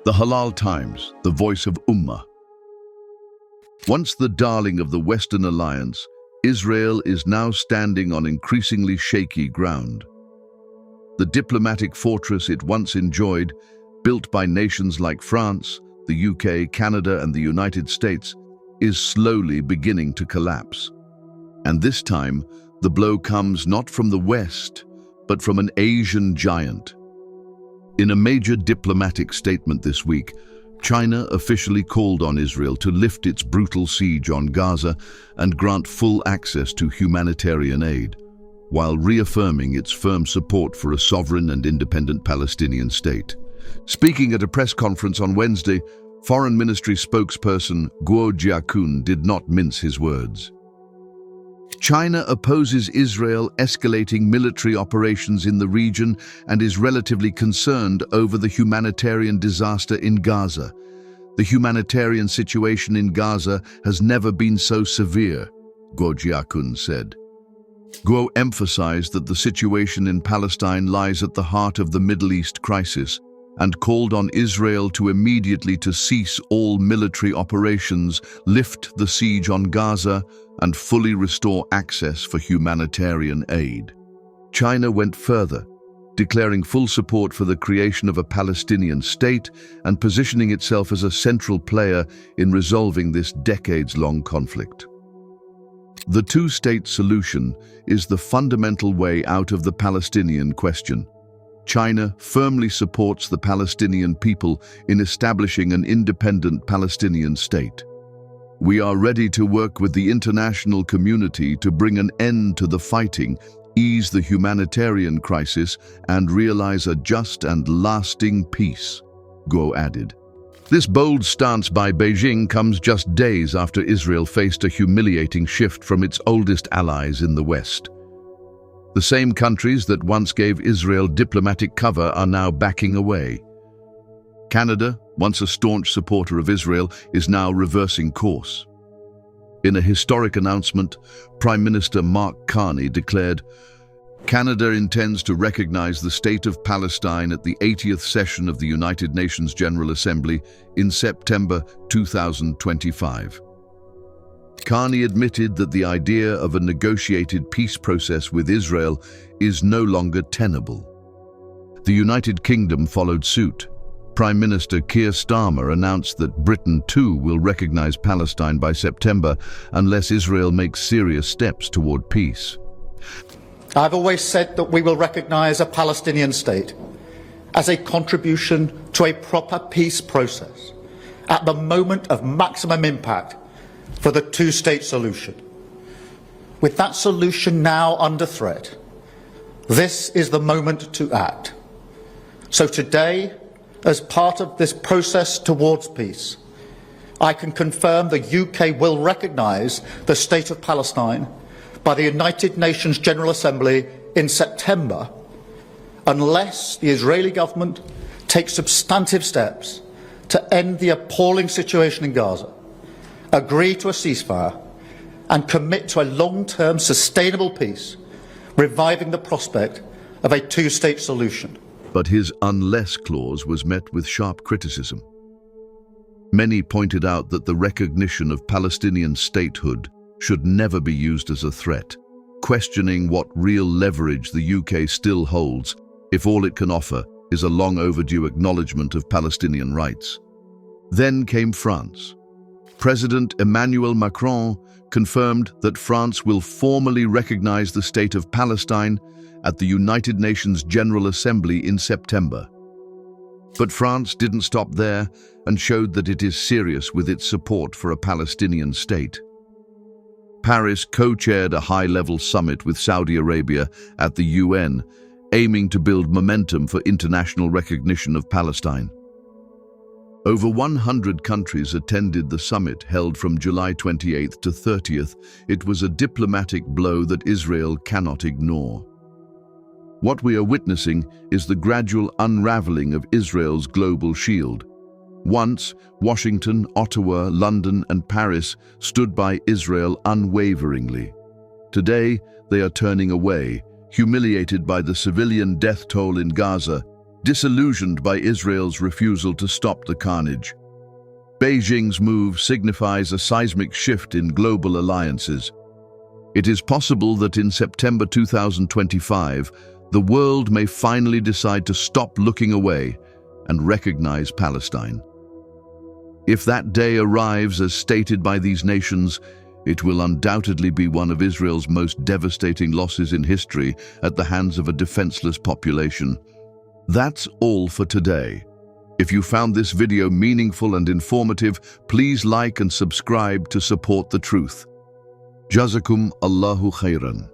The Halal Times, the voice of Ummah. Once the darling of the Western alliance, Israel is now standing on increasingly shaky ground. The diplomatic fortress it once enjoyed, built by nations like France, the UK, Canada, and the United States, is slowly beginning to collapse. And this time, the blow comes not from the West, but from an Asian giant. In a major diplomatic statement this week, China officially called on Israel to lift its brutal siege on Gaza and grant full access to humanitarian aid, while reaffirming its firm support for a sovereign and independent Palestinian state. Speaking at a press conference on Wednesday, Foreign Ministry spokesperson Guo Jiakun did not mince his words. China opposes Israel escalating military operations in the region and is relatively concerned over the humanitarian disaster in Gaza. The humanitarian situation in Gaza has never been so severe, Guo Jiakun said. Guo emphasized that the situation in Palestine lies at the heart of the Middle East crisis and called on Israel to immediately cease all military operations, lift the siege on Gaza, and fully restore access for humanitarian aid. China went further, declaring full support for the creation of a Palestinian state and positioning itself as a central player in resolving this decades-long conflict. The two-state solution is the fundamental way out of the Palestinian question. China firmly supports the Palestinian people in establishing an independent Palestinian state. We are ready to work with the international community to bring an end to the fighting, ease the humanitarian crisis, and realize a just and lasting peace, Guo added. This bold stance by Beijing comes just days after Israel faced a humiliating shift from its oldest allies in the West. The same countries that once gave Israel diplomatic cover are now backing away. Canada, once a staunch supporter of Israel, is now reversing course. In a historic announcement, Prime Minister Mark Carney declared, "Canada intends to recognize the State of Palestine at the 80th session of the United Nations General Assembly in September 2025. Carney admitted that the idea of a negotiated peace process with Israel is no longer tenable. The United Kingdom followed suit. Prime Minister Keir Starmer announced that Britain too will recognize Palestine by September unless Israel makes serious steps toward peace. I've always said that we will recognize a Palestinian state as a contribution to a proper peace process at the moment of maximum impact for the two-state solution. With that solution now under threat, this is the moment to act. So today, as part of this process towards peace, I can confirm the UK will recognise the State of Palestine by the United Nations General Assembly in September, unless the Israeli government takes substantive steps to end the appalling situation in Gaza, agree to a ceasefire, and commit to a long-term sustainable peace, reviving the prospect of a two-state solution. But his unless clause was met with sharp criticism. Many pointed out that the recognition of Palestinian statehood should never be used as a threat, questioning what real leverage the UK still holds if all it can offer is a long overdue acknowledgement of Palestinian rights. Then came France. President Emmanuel Macron confirmed that France will formally recognize the State of Palestine at the United Nations General Assembly in September. But France didn't stop there and showed that it is serious with its support for a Palestinian state. Paris co-chaired a high-level summit with Saudi Arabia at the UN, aiming to build momentum for international recognition of Palestine. Over 100 countries attended the summit held from July 28th to 30th. It was a diplomatic blow that Israel cannot ignore. What we are witnessing is the gradual unraveling of Israel's global shield. Once, Washington, Ottawa, London, and Paris stood by Israel unwaveringly. Today, they are turning away, humiliated by the civilian death toll in Gaza disillusioned by Israel's refusal to stop the carnage. Beijing's move signifies a seismic shift in global alliances. It is possible that in September 2025, the world may finally decide to stop looking away and recognize Palestine. If that day arrives as stated by these nations, it will undoubtedly be one of Israel's most devastating losses in history at the hands of a defenseless population. That's all for today. If you found this video meaningful and informative, please like and subscribe to support the truth. Jazakum Allahu khairan.